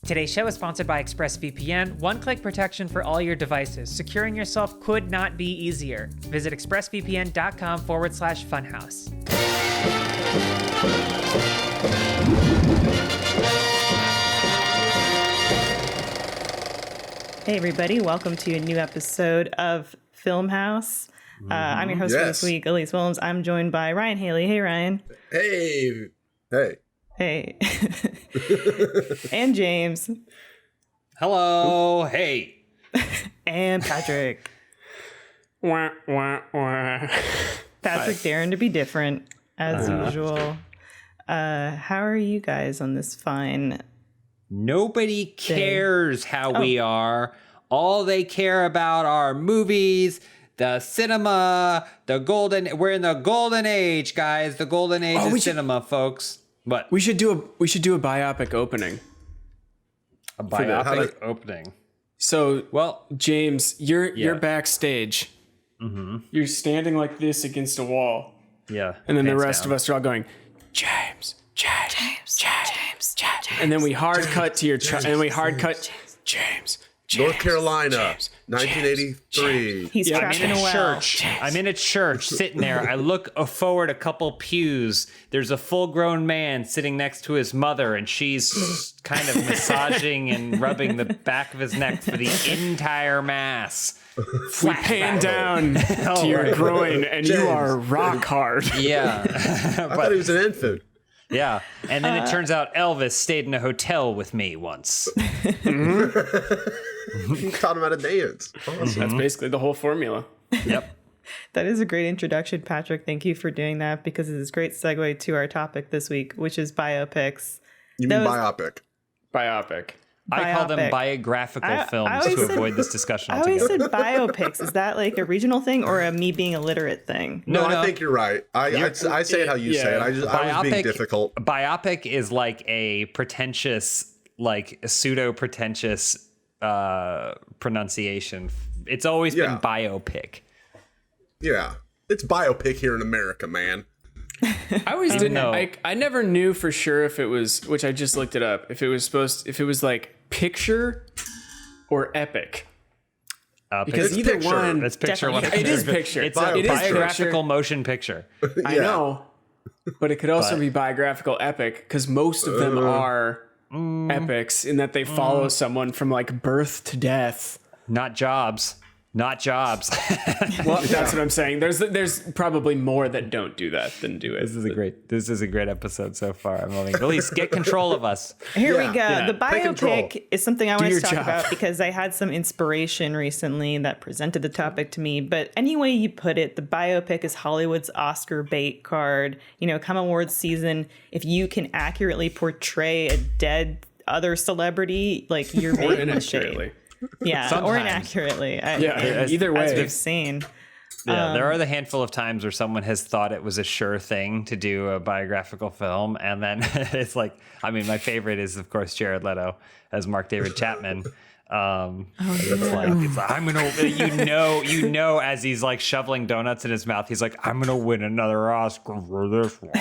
Today's show is sponsored by ExpressVPN, one-click protection for all your devices. Securing yourself could not be easier. Visit expressvpn.com/funhaus. Hey everybody, welcome to a new episode of Filmhaus. I'm your host for this week, Elise Williams. I'm joined by Ryan Haley. Hey Ryan. Hey. Hey. And James. Hello. Hey. And Patrick. Wah, wah, wah. Patrick daring to be different as usual. How are you guys on this fine? Nobody cares how we are. All they care about are movies, the cinema, we're in the golden age, guys. The golden age of cinema, folks. What? We should do a biopic opening. A biopic opening. So, well, James, you're backstage. Mm-hmm. You're standing like this against a wall. Yeah. And then the rest of us are all going, James. And then we hard cut to your James. North Carolina, 1983. He's trapped in a well. I'm in a church sitting there. I look forward a couple pews. There's a full-grown man sitting next to his mother, and she's kind of massaging and rubbing the back of his neck for the entire mass. We pan down to your groin, and James. you are rock hard. Yeah. I thought he was an infant. Yeah. And then it turns out Elvis stayed in a hotel with me once. You taught him how to dance. Awesome. That's basically the whole formula. Yep. That is a great introduction, Patrick. Thank you for doing that because it is a great segue to our topic this week, which is biopics. You mean biopic? Biopic. I call them biographical films to avoid this discussion I altogether. always said biopics. Is that like a regional thing or a me being illiterate thing? No, I think you're right. I say it how you say it. I was being difficult. Biopic is like a pretentious, like a pseudo-pretentious pronunciation. It's always been biopic. Yeah. It's biopic here in America, man. I always didn't know. I never knew for sure if it was, which I just looked it up, if it was like picture or epic. Because it's either picture. one, It's picture. Definitely it is picture. It's a biographical motion picture. I know, but it could also be biographical epic because most of them are epics in that they follow someone from like birth to death. Not jobs. Well, that's what I'm saying. There's probably more that don't do that than do it. This is a great episode so far. I'm loving it. Elise, get control of us. Here we go. Yeah. The biopic is something I want to talk job. about because I had some inspiration recently that presented the topic to me. But any way you put it, the biopic is Hollywood's Oscar bait card. You know, come awards season, if you can accurately portray a dead other celebrity, like you're made in the shade. Yeah, Sometimes. or inaccurately. Either way. As we've seen. Yeah, there are the handful of times where someone has thought it was a sure thing to do a biographical film, and then it's like, I mean, my favorite is of course Jared Leto as Mark David Chapman. It's like I'm gonna, you know, as he's like shoveling donuts in his mouth, he's like, I'm gonna win another Oscar for this one.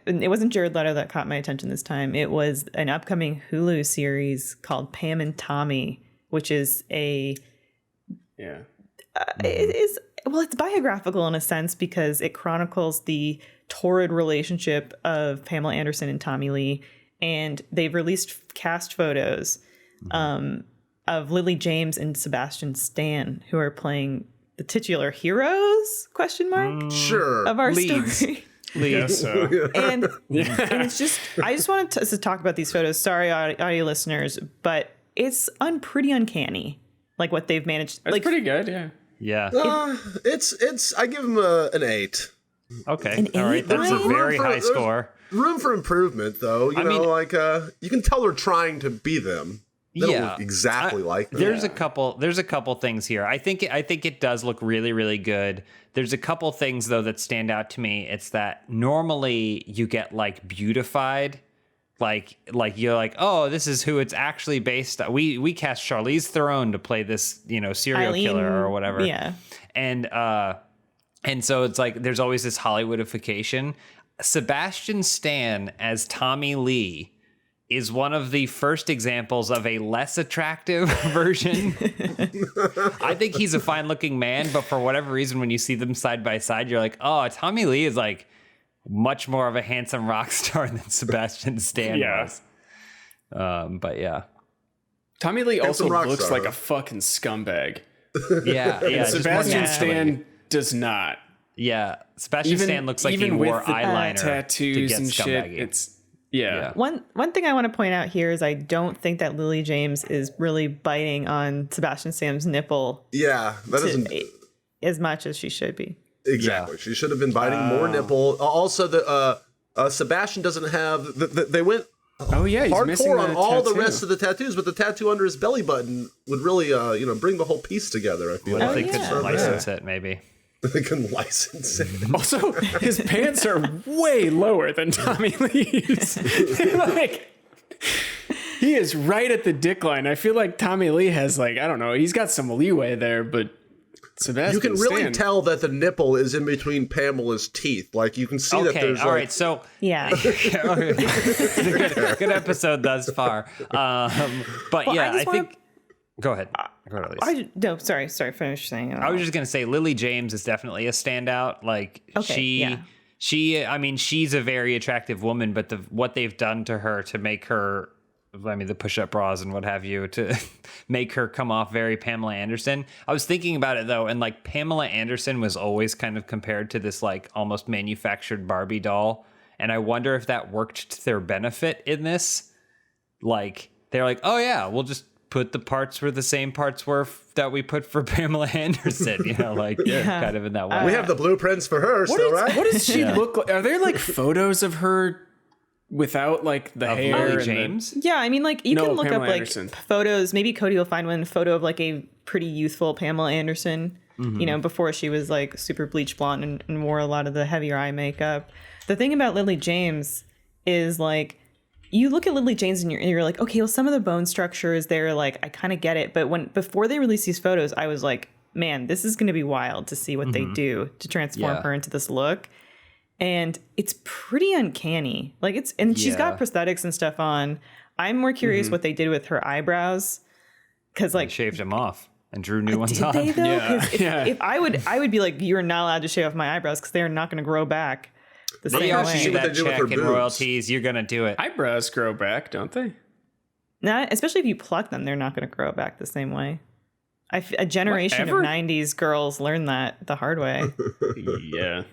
It wasn't Jared Leto that caught my attention this time. It was an upcoming Hulu series called Pam and Tommy, which is it's biographical in a sense because it chronicles the torrid relationship of Pamela Anderson and Tommy Lee, and they've released cast photos of Lily James and Sebastian Stan, who are playing the titular heroes? Sure. Of our Leads. story. Yes, And it's just, I just wanted to talk about these photos. Sorry, audio listeners, but it's pretty uncanny, like what they've managed. It's like pretty good, yeah. Yeah. It's. I give him an 8. Okay. An All right. 8, That's a Ryan? very high score. Room for improvement, though. You can tell they're trying to be them. They don't look exactly like them. There's a couple things here. I think it does look really, really good. There's a couple things though that stand out to me. It's that normally you get like beautified, like you're like, oh, this is who it's actually based on. We cast Charlize Theron to play this, serial killer or whatever. Yeah. And so it's like there's always this Hollywoodification. Sebastian Stan as Tommy Lee is one of the first examples of a less attractive version. I think he's a fine-looking man, but for whatever reason, when you see them side by side, you're like, oh, Tommy Lee is like much more of a handsome rock star than Sebastian Stan was. But yeah. Tommy Lee also looks like a fucking scumbag. Yeah. Sebastian Stan does not. Yeah. Sebastian Stan looks like he wore eyeliner, tattoos and shit. It's One thing I want to point out here is I don't think that Lily James is really biting on Sebastian Stan's nipple. Yeah, that isn't as much as she should be. Exactly. Yeah. She should have been biting more nipple. Also, Sebastian doesn't have. They went hardcore on all the rest of the tattoos, but the tattoo under his belly button would really, bring the whole piece together. I feel like they could license it, maybe. They can license it. Also, his pants are way lower than Tommy Lee's. He is right at the dick line. I feel like Tommy Lee has I don't know, he's got some leeway there, but Sebastian you can really tell that the nipple is in between Pamela's teeth. Like you can see that there's all right, so good episode thus far. But yeah, I think go ahead. Sorry. Finish saying it. I was just gonna say Lily James is definitely a standout. She's a very attractive woman, but what they've done to her to make her, the push-up bras and what have you, to make her come off very Pamela Anderson. I was thinking about it though, and Pamela Anderson was always kind of compared to this almost manufactured Barbie doll, and I wonder if that worked to their benefit in this. They're like, oh yeah, we'll just put the parts where the same parts were that we put for Pamela Anderson, kind of in that way. We have the blueprints for her, right? What does she look like? Are there photos of her without the hair? Lily James? You can look Pamela up Anderson. Photos. Maybe Cody will find one photo of a pretty youthful Pamela Anderson, before she was super bleach blonde and wore a lot of the heavier eye makeup. The thing about Lily James is you look at Lily James and you're like, okay, well, some of the bone structure is there. I kind of get it. But before they released these photos, I was like, man, this is going to be wild to see what they do to transform her into this look. And it's pretty uncanny. She's got prosthetics and stuff on. I'm more curious what they did with her eyebrows. Because they shaved them off and drew new ones on. Did they though? If I would be like, you're not allowed to shave off my eyebrows because they're not going to grow back. They offer that check in royalties. You're gonna do it. Eyebrows grow back, don't they? Not especially if you pluck them. They're not going to grow back the same way. A generation of '90s girls learned that the hard way. Yeah.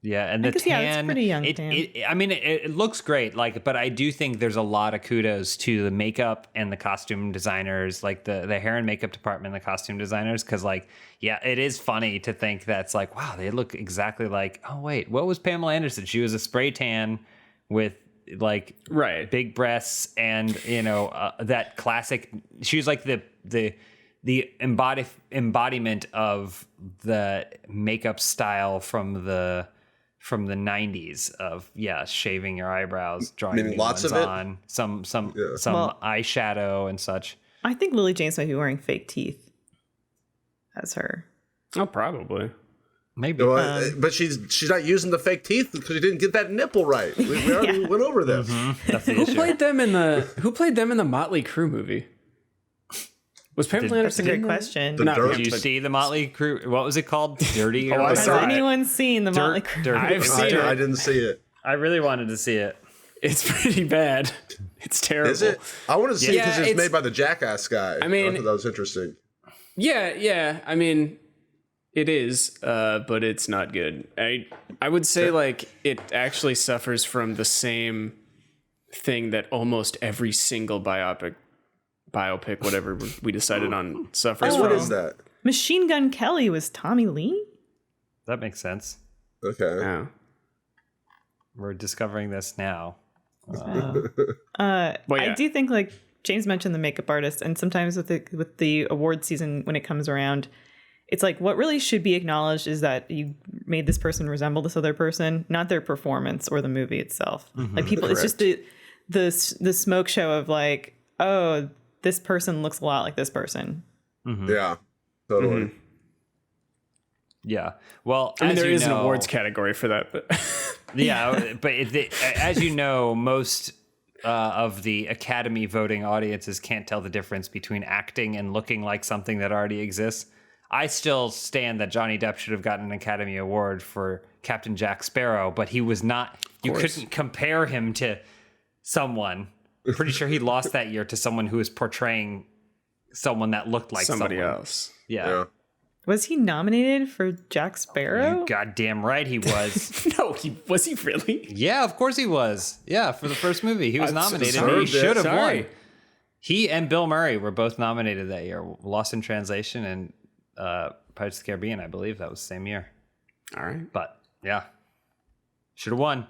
Yeah, and the tan. It's pretty young tan. It looks great. But I do think there's a lot of kudos to the makeup and the costume designers, the hair and makeup department, and the costume designers, because it is funny to think that's wow, they look exactly like. Oh wait, what was Pamela Anderson? She was a spray tan with big breasts and that classic. She was the embodiment of the makeup style from the 90s of shaving your eyebrows, drawing lots of it on, some eyeshadow and such. I think Lily James might be wearing fake teeth as her. Oh, probably. Maybe. But she's not using the fake teeth because she didn't get that nipple right. We already went over this. That's the issue. Who played them in the Motley Crue movie? Was Pamela Anderson? That's a great question. Did you see the Motley Crue? What was it called? Dirty? Has anyone seen the Motley Crue? I've seen it. I didn't see it. I really wanted to see it. It's pretty bad. It's terrible. Is it? I want to see it because it's made by the Jackass guy. I thought that was interesting. Yeah. It is, but it's not good. I would say it actually suffers from the same thing that almost every single biopic, whatever we decided on, suffers from. What is that? Machine Gun Kelly was Tommy Lee? That makes sense. Okay. Yeah. We're discovering this now. I do think James mentioned the makeup artist, and sometimes with the award season when it comes around, it's what really should be acknowledged is that you made this person resemble this other person, not their performance or the movie itself. People, correct. It's just the smoke show of oh, this person looks a lot like this person. Yeah, totally. Yeah. Well, I mean, there is an know, awards category for that, but yeah, but as you know, most of the Academy voting audiences can't tell the difference between acting and looking like something that already exists. I still stand that Johnny Depp should have gotten an Academy Award for Captain Jack Sparrow, but he was not. You couldn't compare him to someone. I'm pretty sure he lost that year to someone who was portraying someone that looked like somebody someone else. Yeah. Was he nominated for Jack Sparrow? You goddamn right he was. No, was he really? Yeah, of course he was. Yeah, for the first movie. He was nominated. sorry, He should have sorry. won. He and Bill Murray were both nominated that year. Lost in Translation and Pirates of the Caribbean, I believe. That was the same year. All right. But, yeah. Should have won.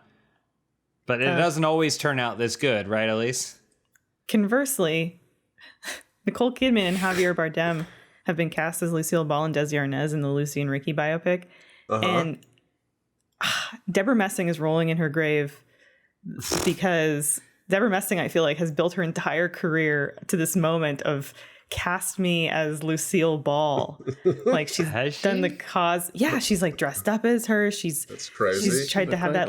But it doesn't always turn out this good, right, Elise? Conversely, Nicole Kidman and Javier Bardem have been cast as Lucille Ball and Desi Arnaz in the Lucy and Ricky biopic. And Deborah Messing is rolling in her grave because Deborah Messing, I feel like, has built her entire career to this moment of cast me as Lucille Ball. Like, she's done the cause. Yeah, she's like dressed up as her. That's crazy. She's tried to have that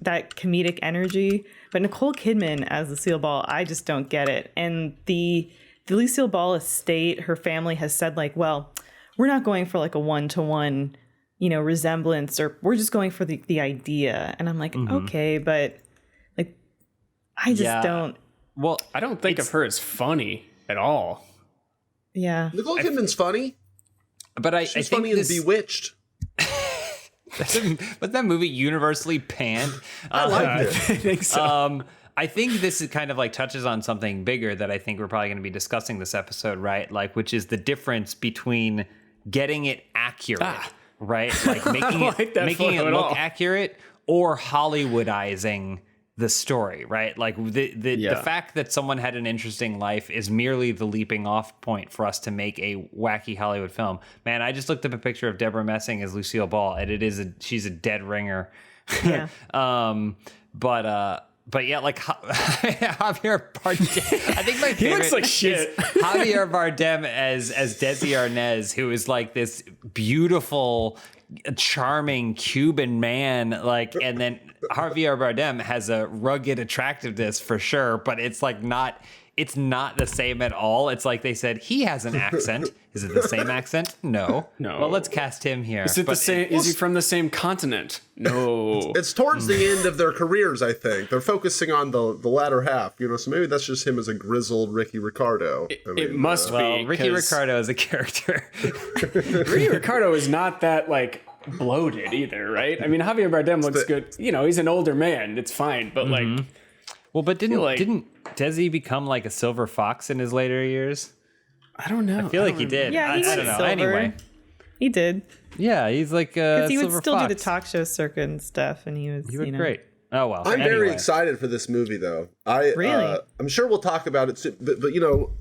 that comedic energy. But Nicole Kidman as Lucille Ball, I just don't get it. And the Lucille Ball estate, her family has said like, well, we're not going for like a one-to-one, resemblance, or we're just going for the idea. And I'm like, okay, but like, I just don't. Well, I don't think of her as funny at all. Yeah. Nicole Kidman's funny. But She's I think funny in Bewitched. But that movie universally panned. I liked it. I think so. I think this is kind of like touches on something bigger that I think we're probably going to be discussing this episode, right? Like, which is the difference between getting it accurate, right? Like making it look accurate, or Hollywoodizing the story, right? Like the fact that someone had an interesting life is merely the leaping off point for us to make a wacky Hollywood film. Man, I just looked up a picture of Deborah Messing as Lucille Ball, and she's a dead ringer. Yeah. But yeah, like Javier Bardem. I think my favorite. He looks like shit. Javier Bardem as Desi Arnaz, who is like this beautiful, charming Cuban man. Like, and then Javier Bardem has a rugged attractiveness for sure, but it's like not. It's not the same at all. It's like they said he has an accent. Is it the same accent? No. Well, let's cast him here. Is it the same? Is he from the same continent? No. It's towards the end of their careers, I think. They're focusing on the latter half, so maybe that's just him as a grizzled Ricky Ricardo. It must be. Well, Ricky Ricardo is a character. Ricky Ricardo is not that like bloated either, right? I mean, Javier Bardem looks good. He's an older man. It's fine, but like. Well, but didn't Desi become like a silver fox in his later years? I don't know. I feel like he did. Yeah, he I don't know. silver. Anyway, he did. Yeah, he's like because he would silver still fox. do the talk show circuit and stuff, and he was great. Oh well. I'm very excited for this movie, though. Really? I'm sure we'll talk about it soon. But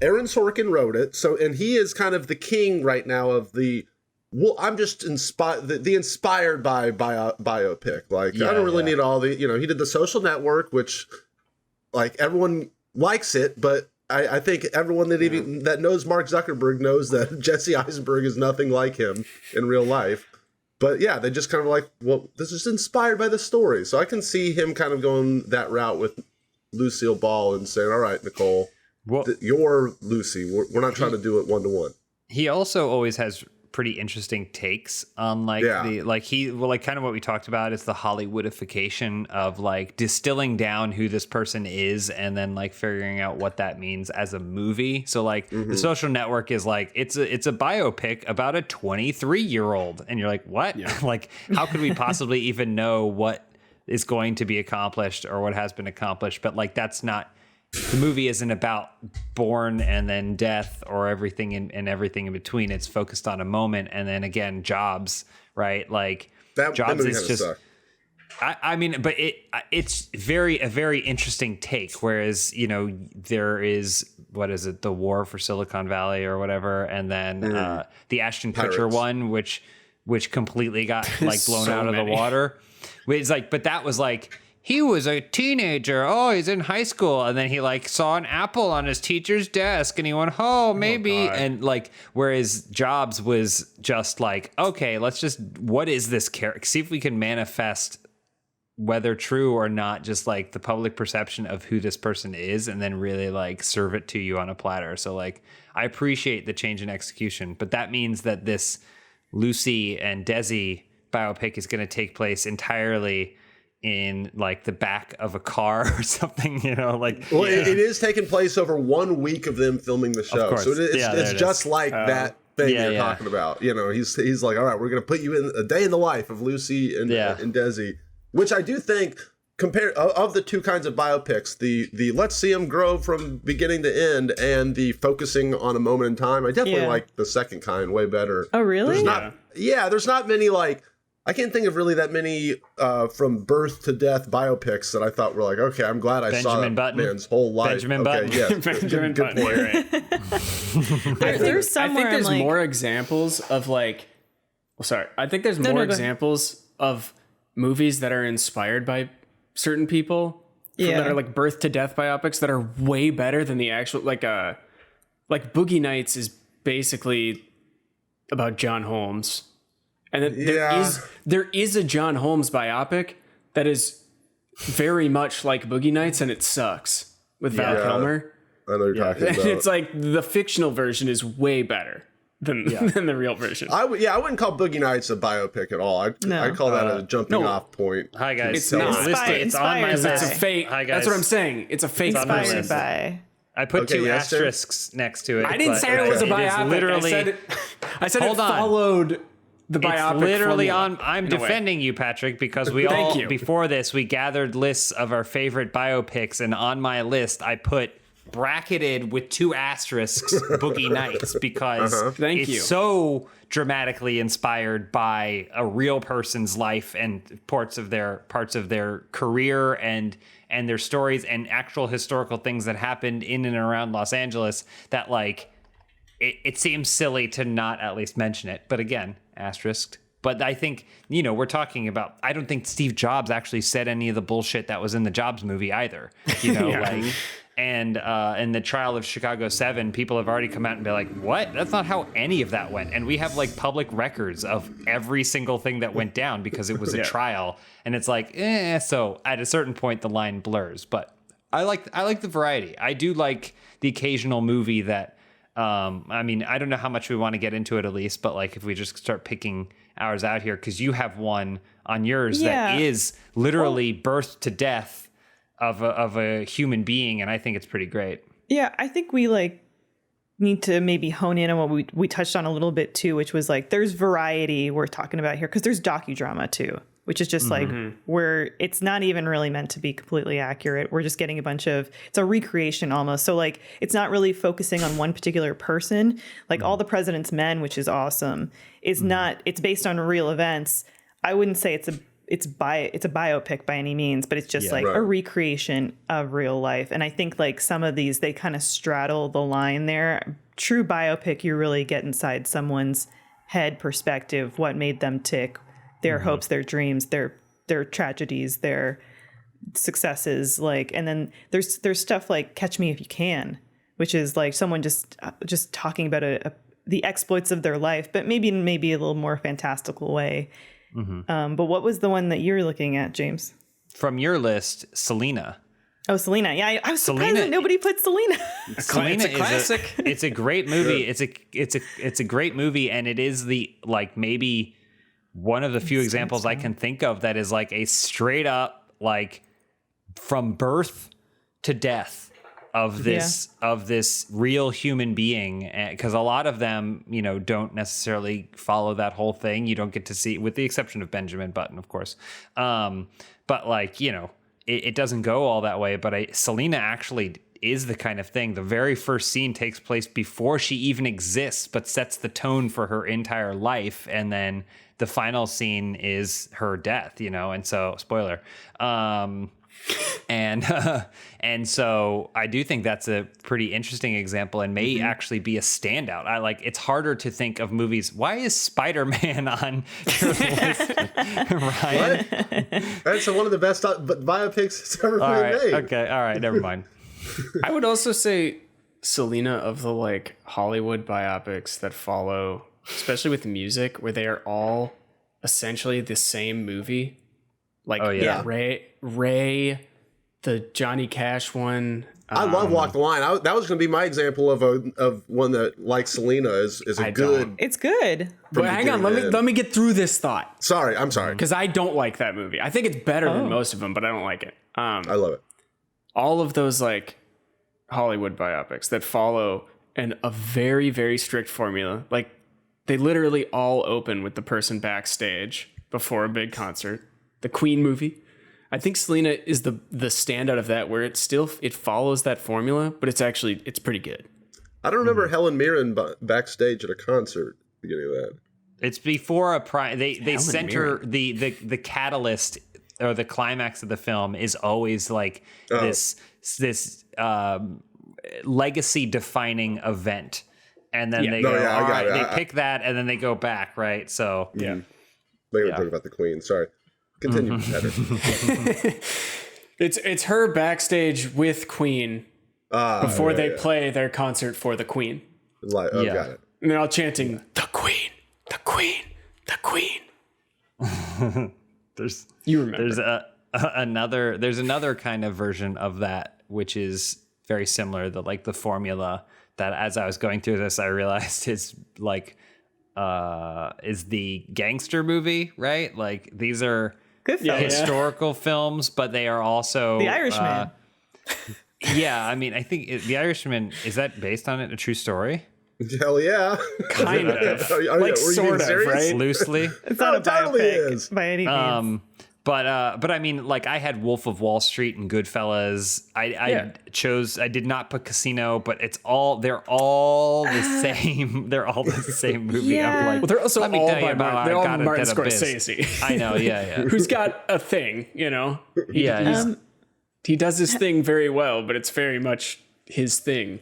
Aaron Sorkin wrote it, and he is kind of the king right now of the. Well, I'm just inspired. The inspired by biopic. Like, I don't really need all the. He did The Social Network, which. Like, everyone likes it, but I think everyone that knows Mark Zuckerberg knows that Jesse Eisenberg is nothing like him in real life. But yeah, they just kind of like, well, this is inspired by the story. So I can see him kind of going that route with Lucille Ball and saying, all right, Nicole, you're Lucy. We're not trying to do it one-to-one. He also always has pretty interesting takes on kind of what we talked about is the Hollywoodification of like distilling down who this person is and then like figuring out what that means as a movie. So like The Social Network is like it's a biopic about a 23-year-old and you're like, what? Yeah. Like, how could we possibly even know what is going to be accomplished or what has been accomplished? But like, that's not. The movie isn't about born and then death or everything and everything in between. It's focused on a moment and then again jobs, right? Like Jobs is just. I mean, but it's a very interesting take. Whereas there is the War for Silicon Valley or whatever, and then the Ashton Kutcher one, which completely got like blown out of the water. It's like, but that was like. he was a teenager. Oh, he's in high school. And then he like saw an apple on his teacher's desk and he went, oh, maybe. And like, whereas Jobs was just like, okay, let's just, what is this character? See if we can manifest whether true or not, just like the public perception of who this person is, and then really like serve it to you on a platter. So like, I appreciate the change in execution, but that means that this Lucy and Desi biopic is going to take place entirely in like the back of a car or something, you know, like. Well, it is taking place over 1 week of them filming the show, so it's just like that thing you're talking about. You know, he's like, all right, we're gonna put you in a day in the life of Lucy and Desi, which I do think of the two kinds of biopics, the let's see them grow from beginning to end and the focusing on a moment in time. I definitely like the second kind way better. Oh, really? There's not many like. I can't think of really that many from birth to death biopics that I thought were like, okay, I'm glad I saw that man's whole life. Benjamin Button. Yeah, Benjamin good Button. point. Right. There's somewhere I think there's like, more examples of like, I think there's more examples of movies that are inspired by certain people that are like birth to death biopics that are way better than the actual, like Boogie Nights is basically about John Holmes. And there is a John Holmes biopic that is very much like Boogie Nights, and it sucks with Val Kilmer. I know you're talking about. It's like the fictional version is way better than the real version. I wouldn't call Boogie Nights a biopic at all. I call that a jumping off point. Hi guys, It's not. It's on my list. It's a fake. Hi guys. That's what I'm saying. It's a fake. inspired by. I put two asterisks next to it. I didn't say it was a biopic. Literally, I said it followed the biopic. It's literally formula. I'm defending you, Patrick, because we before this we gathered lists of our favorite biopics, and on my list I put bracketed with two asterisks Boogie Nights because it's so dramatically inspired by a real person's life and parts of their career and their stories and actual historical things that happened in and around Los Angeles that like it seems silly to not at least mention it. But again, asterisked. But I think, you know, we're talking about, I don't think Steve Jobs actually said any of the bullshit that was in the Jobs movie either. You know, like, and in the trial of Chicago 7, people have already come out and be like, what? That's not how any of that went. And we have like public records of every single thing that went down because it was a trial. And it's like, so at a certain point, the line blurs. But I like the variety. I do like the occasional movie that, I mean, I don't know how much we want to get into it, Elise, but like if we just start picking ours out here, because you have one on yours that is literally birth to death of a human being, and I think it's pretty great. Yeah, I think we like need to maybe hone in on what we touched on a little bit too, which was like there's variety we're talking about here, because there's docudrama too, which is just like where it's not even really meant to be completely accurate. We're just getting it's a recreation almost. So like, it's not really focusing on one particular person. Like All the President's Men, which is awesome, is not, it's based on real events. I wouldn't say it's a biopic by any means, but it's just a recreation of real life. And I think like some of these, they kind of straddle the line there. True biopic, you really get inside someone's head perspective, what made them tick, their hopes, their dreams, their tragedies, their successes, like, and then there's stuff like Catch Me If You Can, which is like someone just talking about the exploits of their life, but maybe in a little more fantastical way. But what was the one that you're looking at, James? From your list, Selena. Oh, Selena. Yeah, I was surprised that nobody put Selena. Selena it's a classic. It's a great movie. It's a great movie, and it is the like maybe one of the few examples I can think of that is like a straight up like from birth to death of this real human being, because a lot of them, you know, don't necessarily follow that whole thing. You don't get to see, with the exception of Benjamin Button, of course. But like, you know, it doesn't go all that way. But Selena actually is the kind of thing. The very first scene takes place before she even exists, but sets the tone for her entire life. And then the final scene is her death, you know, and so spoiler. And and so I do think that's a pretty interesting example and may actually be a standout. It's harder to think of movies. Why is Spider-Man on your list, Ryan? That's one of the best biopics that's ever been made. Okay, all right, never mind. I would also say Selena of the like Hollywood biopics that follow, especially with music, where they are all essentially the same movie. Like Ray, the Johnny Cash one. I love Walk the Line. That was going to be my example of one that, like Selena, is a good. It's good. But hang on, let me get through this thought. I'm sorry. Because I don't like that movie. I think it's better than most of them, but I don't like it. I love it. All of those like Hollywood biopics that follow a very, very strict formula. Like they literally all open with the person backstage before a big concert. The Queen movie. I think Selena is the standout of that, where it follows that formula, but it's pretty good. I don't remember Helen Mirren backstage at a concert at the beginning of that. It's before they center the catalyst or the climax of the film is always like this legacy defining event, and then they pick that and then they go back, right? So They're gonna talk about the Queen. Sorry. Continue, Heather. It's her backstage with Queen before they play their concert for the Queen. Got it. And they're all chanting, "The Queen, the Queen, the Queen." You remember? There's another kind of version of that, which is very similar. The formula that, as I was going through this, I realized is like is the gangster movie, right? Like these are historical films, but they are also The Irishman. I mean, I think The Irishman, is that based on a true story? Hell yeah. Kind of. Sort of, right? Loosely. It's not a totally biopic is. by any means. But I mean, like I had Wolf of Wall Street and Goodfellas. I did not put Casino, but they're all the same. They're all the same movie. Yeah. I'm like, Well, they're also all they're all Martin Scorsese. I know, yeah. Who's got a thing, you know? He does his thing very well, but it's very much his thing.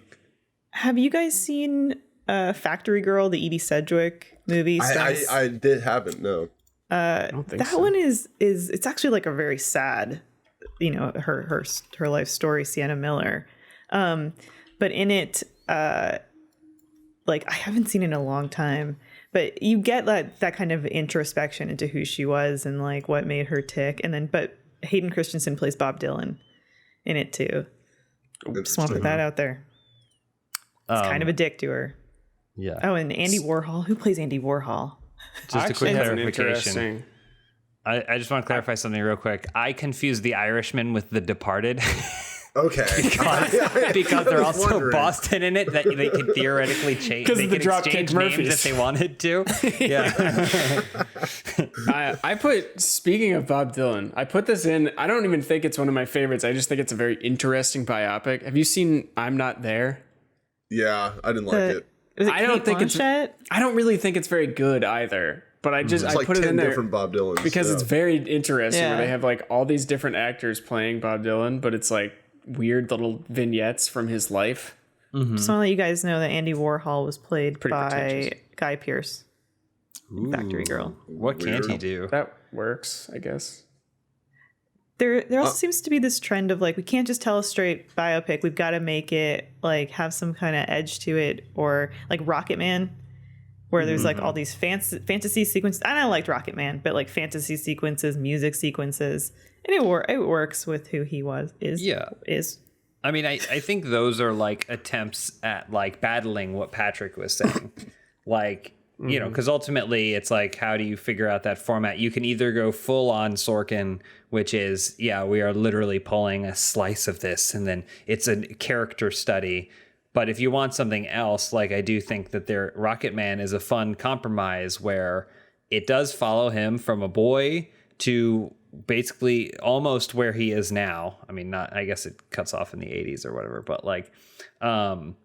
Have you guys seen Factory Girl, the Edie Sedgwick movie? I haven't, no. That one is it's actually like a very sad, her life story, Sienna Miller. But in it, like I haven't seen it in a long time, but you get that kind of introspection into who she was and like what made her tick. And then, but Hayden Christensen plays Bob Dylan in it too. Just want to put that out there. It's kind of a dick to her. Yeah. Oh, and Andy Warhol. Who plays Andy Warhol? Just a quick clarification. I just want to clarify something real quick. I confused The Irishman with The Departed. Okay. because they're also Boston in it, that they could theoretically change. They could exchange names if they wanted to. Yeah. Speaking of Bob Dylan, I put this in. I don't even think it's one of my favorites. I just think it's a very interesting biopic. Have you seen I'm Not There? Yeah, I didn't like it. I don't really think it's very good either. But I put it in there different Bob Dylans because it's very interesting. Where they have like all these different actors playing Bob Dylan, but it's like weird little vignettes from his life. Mm-hmm. Just want to let you guys know that Andy Warhol was played by Guy Pearce. Ooh, Factory Girl. What can't he do? That works, I guess. There also seems to be this trend of like, we can't just tell a straight biopic. We've got to make it like have some kind of edge to it, or like Rocket Man, where there's like all these fantasy sequences. And I liked Rocket Man, but like fantasy sequences, music sequences, and it works with who he is. I mean, I think those are like attempts at like battling what Patrick was saying. Like, you know, because ultimately it's like, how do you figure out that format? You can either go full on Sorkin, which is, we are literally pulling a slice of this, and then it's a character study. But if you want something else, like I do think that Rocket Man is a fun compromise where it does follow him from a boy to basically almost where he is now. I mean, I guess it cuts off in the 80s or whatever, but like, and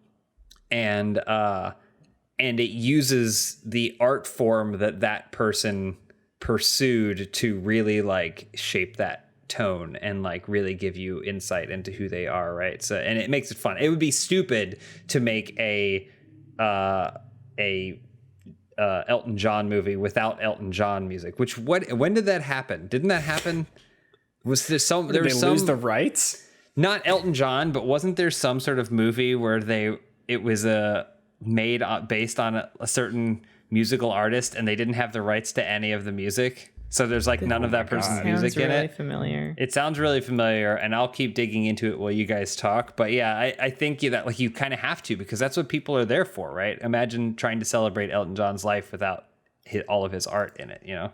it uses the art form that person pursued to really like shape that tone and like really give you insight into who they are, right? So, and it makes it fun. It would be stupid to make a Elton John movie without Elton John music. When did that happen? Didn't that happen? Was there some? Did they lose the rights? Not Elton John, but wasn't there some sort of movie where it was made based on a certain musical artist and they didn't have the rights to any of the music? So there's like none of that person's music in it. Familiar. It sounds really familiar, and I'll keep digging into it while you guys talk. But yeah, I think that like you kind of have to, because that's what people are there for, right? Imagine trying to celebrate Elton John's life without all of his art in it, you know?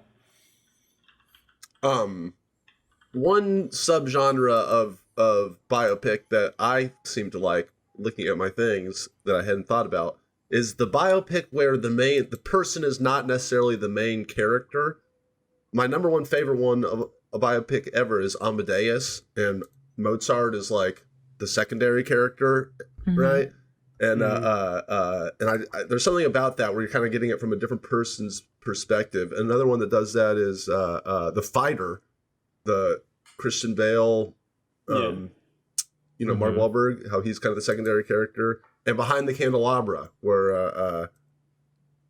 One subgenre of biopic that I seem to like, looking at my things that I hadn't thought about, is the biopic where the person is not necessarily the main character. My number one favorite one of a biopic ever is Amadeus, and Mozart is like the secondary character, right? And there's something about that where you're kind of getting it from a different person's perspective. Another one that does that is The Fighter, the Christian Bale, Mark Wahlberg, how he's kind of the secondary character, and Behind the Candelabra, where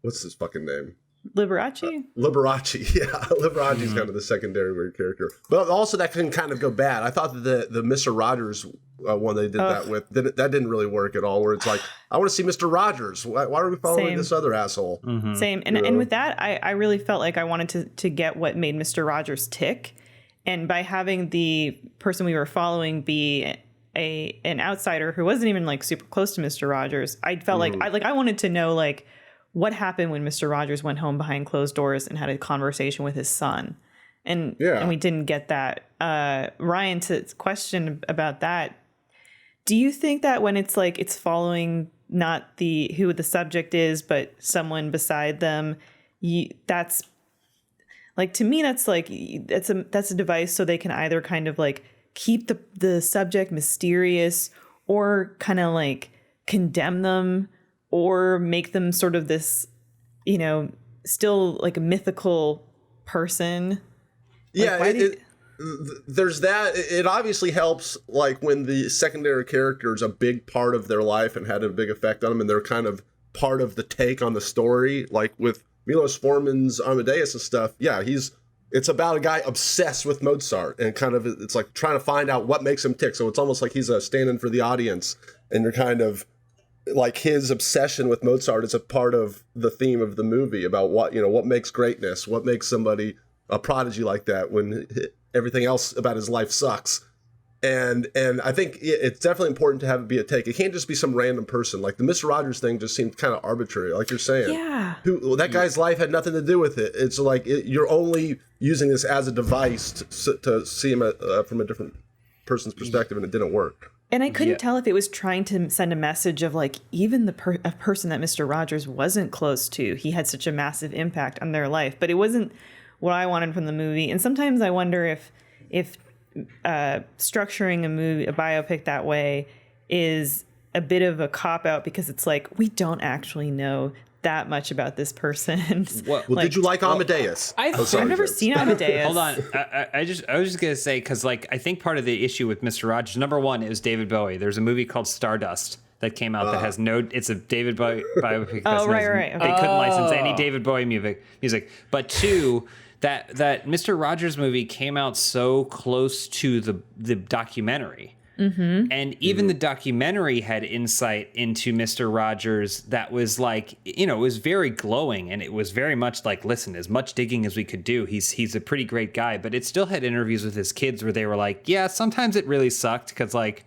what's his fucking name? Liberace? Liberace, yeah. Liberace's kind of the secondary weird character. But also that can kind of go bad. I thought that the Mr. Rogers one they did that with, that didn't really work at all, where it's like, I want to see Mr. Rogers. Why are we following this other asshole? Same. And with that, I really felt like I wanted to get what made Mr. Rogers tick. And by having the person we were following be an outsider who wasn't even like super close to Mr. Rogers, I felt like I wanted to know like what happened when Mr. Rogers went home behind closed doors and had a conversation with his son. And we didn't get that. Ryan, to question about that, do you think that when it's like it's following not who the subject is, but someone beside them, that's like, to me, that's like that's a device so they can either kind of like keep the subject mysterious or kind of like condemn them or make them sort of this, still like a mythical person? There's that. It obviously helps, like, when the secondary character is a big part of their life and had a big effect on them, and they're kind of part of the take on the story, like with Milos Forman's Amadeus and stuff. Yeah, it's about a guy obsessed with Mozart, and kind of it's like trying to find out what makes him tick. So it's almost like he's a stand-in for the audience, and you're kind of like his obsession with Mozart is a part of the theme of the movie about what makes greatness, what makes somebody a prodigy like that when everything else about his life sucks. And I think it's definitely important to have it be a take. It can't just be some random person. Like the Mr. Rogers thing just seemed kind of arbitrary, like you're saying. Yeah. That guy's life had nothing to do with it. It's like you're only using this as a device to see him from a different person's perspective, and it didn't work. And I couldn't tell if it was trying to send a message of like, even a person that Mr. Rogers wasn't close to, he had such a massive impact on their life. But it wasn't what I wanted from the movie. And sometimes I wonder if structuring a biopic that way is a bit of a cop-out, because it's like, we don't actually know that much about this person. Well, did you like Amadeus? I've never seen Amadeus. Hold on. I was just going to say, because like, I think part of the issue with Mr. Rogers, number one, is David Bowie. There's a movie called Stardust that came out that has it's a David Bowie biopic. Right. Okay. They couldn't license any David Bowie music. But two, that Mr. Rogers movie came out so close to the documentary. Mm-hmm. And even the documentary had insight into Mr. Rogers that was like, it was very glowing, and it was very much like, listen, as much digging as we could do, he's a pretty great guy. But it still had interviews with his kids where they were like, yeah, sometimes it really sucked because like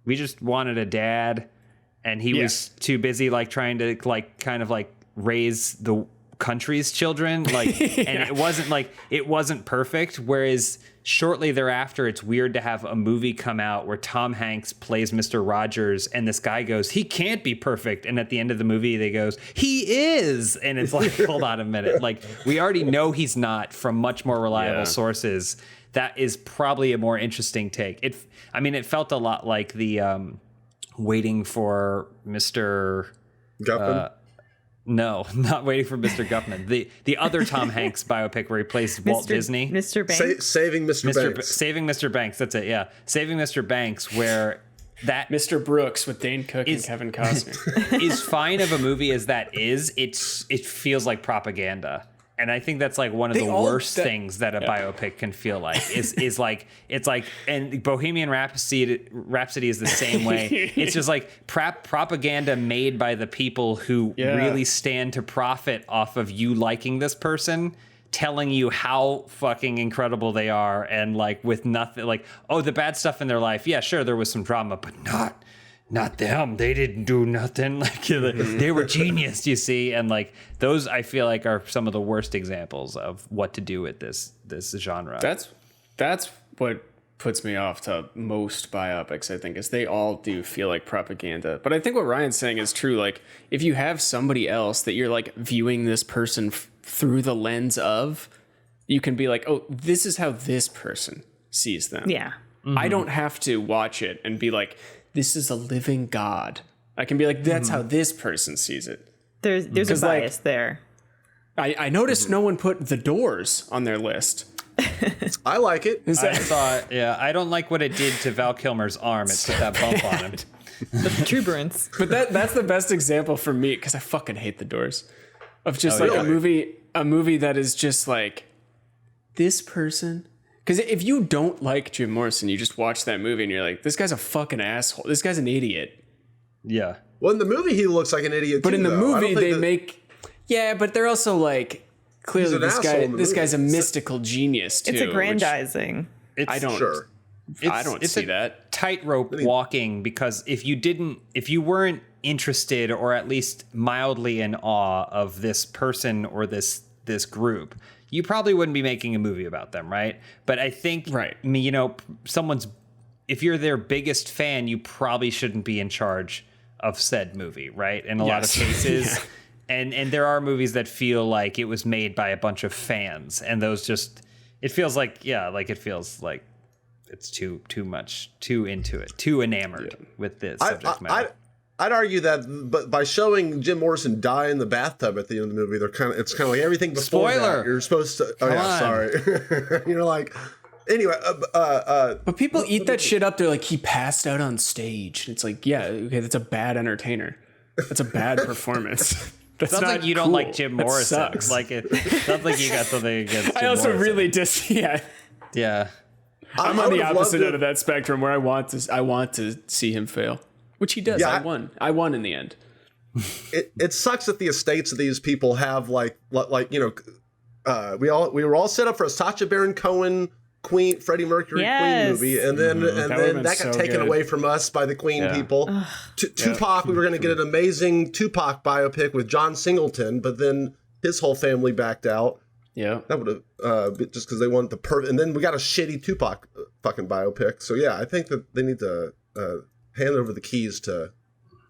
we just wanted a dad, and he was too busy like trying to like kind of like raise the country's children, like and it wasn't perfect. Whereas shortly thereafter, it's weird to have a movie come out where Tom Hanks plays Mr. Rogers, and this guy goes, he can't be perfect, and at the end of the movie they goes, he is, and it's like, hold on a minute, like we already know he's not from much more reliable sources. That is probably a more interesting take. It felt a lot like the Waiting for Mr. Guffin. No, not Waiting for Mr. Guffman. The other Tom Hanks biopic where he plays Walt Disney. Mr. Banks. Saving Mr. Banks. Saving Mr. Banks. That's it. Yeah, Saving Mr. Banks, where that Mr. Brooks with Dane Cook and Kevin Costner is fine of a movie as that is. It feels like propaganda. And I think that's like one of the worst things that a biopic can feel like is like, it's like, and Bohemian Rhapsody is the same way. It's just like propaganda made by the people who really stand to profit off of you liking this person, telling you how fucking incredible they are. And like with nothing, like, oh, the bad stuff in their life. Yeah, sure. There was some drama, but not them. They didn't do nothing. Like they were genius, you see. And like those, I feel like, are some of the worst examples of what to do with this genre. That's what puts me off to most biopics, I think, is they all do feel like propaganda. But I think what Ryan's saying is true. Like if you have somebody else that you're like viewing this person through the lens of, you can be like, oh, this is how this person sees them. Yeah. Mm-hmm. I don't have to watch it and be like, this is a living God. I can be like, that's how this person sees it. There's a bias there. I noticed no one put The Doors on their list. I like it. I don't like what it did to Val Kilmer's arm. It put that bump on him. The protuberance. But that's the best example for me, because I fucking hate The Doors. Of just a movie that is just like, this person. Because if you don't like Jim Morrison, you just watch that movie and you're like, this guy's a fucking asshole. This guy's an idiot. Yeah. Well, in the movie, he looks like an idiot, but in the movie, they make... Yeah, but they're also like, clearly this guy's a mystical genius, too. It's aggrandizing. I don't see that. Tightrope walking, because if you weren't interested or at least mildly in awe of this person or this group, you probably wouldn't be making a movie about them, right? But I think, if you're their biggest fan, you probably shouldn't be in charge of said movie, right? In a lot of cases. And there are movies that feel like it was made by a bunch of fans, and those it feels like it's too much, too into it, too enamored with this subject matter. I'd argue that, but by showing Jim Morrison die in the bathtub at the end of the movie, it's kind of like everything before that. You're supposed to. Oh yeah, sorry. You're like, anyway. But people eat that shit up. They're like, he passed out on stage. It's like, yeah, okay, that's a bad entertainer. That's a bad performance. That's sounds like you don't like Jim Morrison. Sucks. Like it sounds like you got something against Jim I also Morrison. really Yeah. I'm on the opposite end of that spectrum where I want to see him fail. Which he does. Yeah, I won in the end. It sucks that the estates of these people have we were all set up for a Sacha Baron Cohen Queen Freddie Mercury Queen movie, and then that got taken away from us by the Queen people. Tupac, we were going to get an amazing Tupac biopic with John Singleton, but then his whole family backed out. Yeah, that would have just because they wanted the perfect. And then we got a shitty Tupac fucking biopic. So yeah, I think that they need to hand over the keys to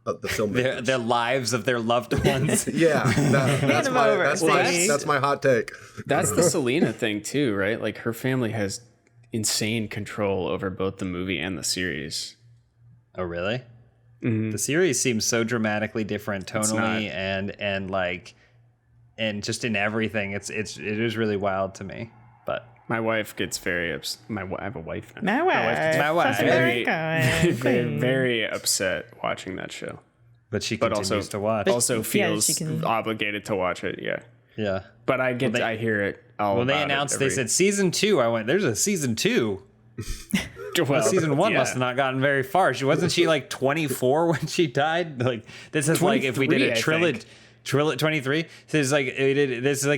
the filmmakers. Their lives of their loved ones. That's my hot take. That's the Selena thing too, right? Like her family has insane control over both the movie and the series. Oh, really? Mm-hmm. The series seems so dramatically different tonally and just in everything. It is really wild to me. But my wife gets very upset. I have a wife My now. wife. Very, very upset watching that show. But she continues to watch. Also feels obligated to watch it. Yeah. Yeah. But I hear it all. When they announced, they said season 2. I went, there's a season 2. Well, season 1 must have not gotten very far. Wasn't she like 24 when she died? Like this is like if we did a trilogy. 23. This is like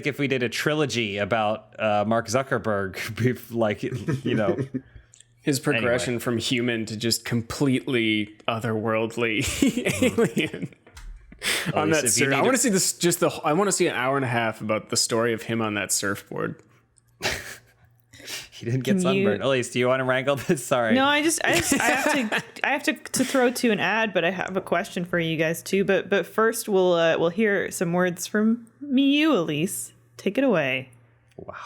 if we did a trilogy about Mark Zuckerberg, his progression from human to just completely otherworldly alien. On that surf. I want to see this. I want to see an hour and a half about the story of him on that surfboard. He didn't get sunburned. Elise, do you want to wrangle this? Sorry. No, I have to throw to an ad, but I have a question for you guys too. But first, we'll hear some words from you, Elise. Take it away. Wow.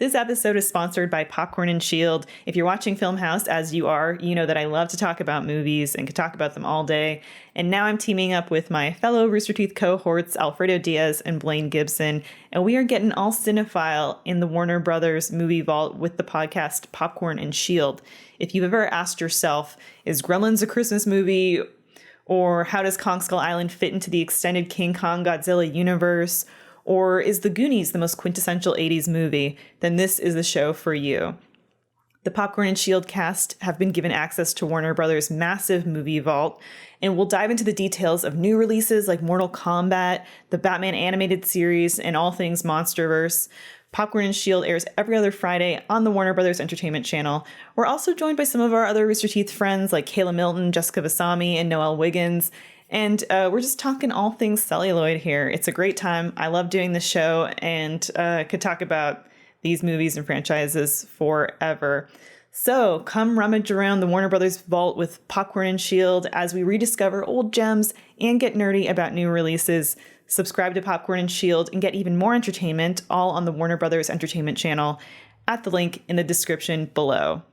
This episode is sponsored by Popcorn and Shield. If you're watching Filmhaus, as you are, you know that I love to talk about movies and could talk about them all day. And now I'm teaming up with my fellow Rooster Teeth cohorts, Alfredo Diaz and Blaine Gibson, and we are getting all cinephile in the Warner Brothers movie vault with the podcast Popcorn and Shield. If you've ever asked yourself, is Gremlins a Christmas movie? Or how does Kong Skull Island fit into the extended King Kong Godzilla universe? Or is The Goonies the most quintessential 80s movie? Then this is the show for you. The Popcorn and Shield cast have been given access to Warner Brothers' massive movie vault, and we'll dive into the details of new releases like Mortal Kombat, the Batman animated series, and all things Monsterverse. Popcorn and Shield airs every other Friday on the Warner Brothers Entertainment Channel. We're also joined by some of our other Rooster Teeth friends like Kayla Milton, Jessica Vasami, and Noelle Wiggins. And we're just talking all things celluloid here. It's a great time. I love doing this show and could talk about these movies and franchises forever. So come rummage around the Warner Brothers vault with Popcorn and Shield as we rediscover old gems and get nerdy about new releases. Subscribe to Popcorn and Shield and get even more entertainment, all on the Warner Brothers Entertainment Channel at the link in the description below.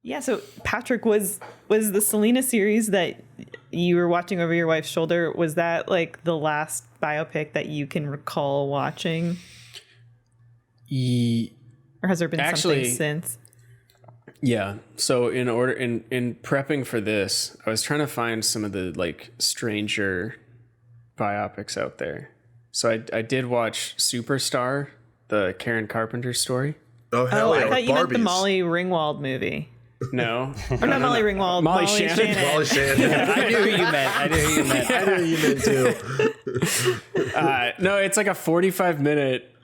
Yeah, so Patrick, was the Selena series that you were watching over your wife's shoulder, was that like the last biopic that you can recall watching? Or has there been something since? Yeah. So in prepping for this, I was trying to find some of the like stranger biopics out there. So I did watch Superstar, the Karen Carpenter story. Oh, hell yeah. I thought you meant the Molly Ringwald movie. No. Or not Molly Ringwald. Molly Shannon. Molly Shannon. I knew who you meant. I knew who you meant No, it's like a 45-minute.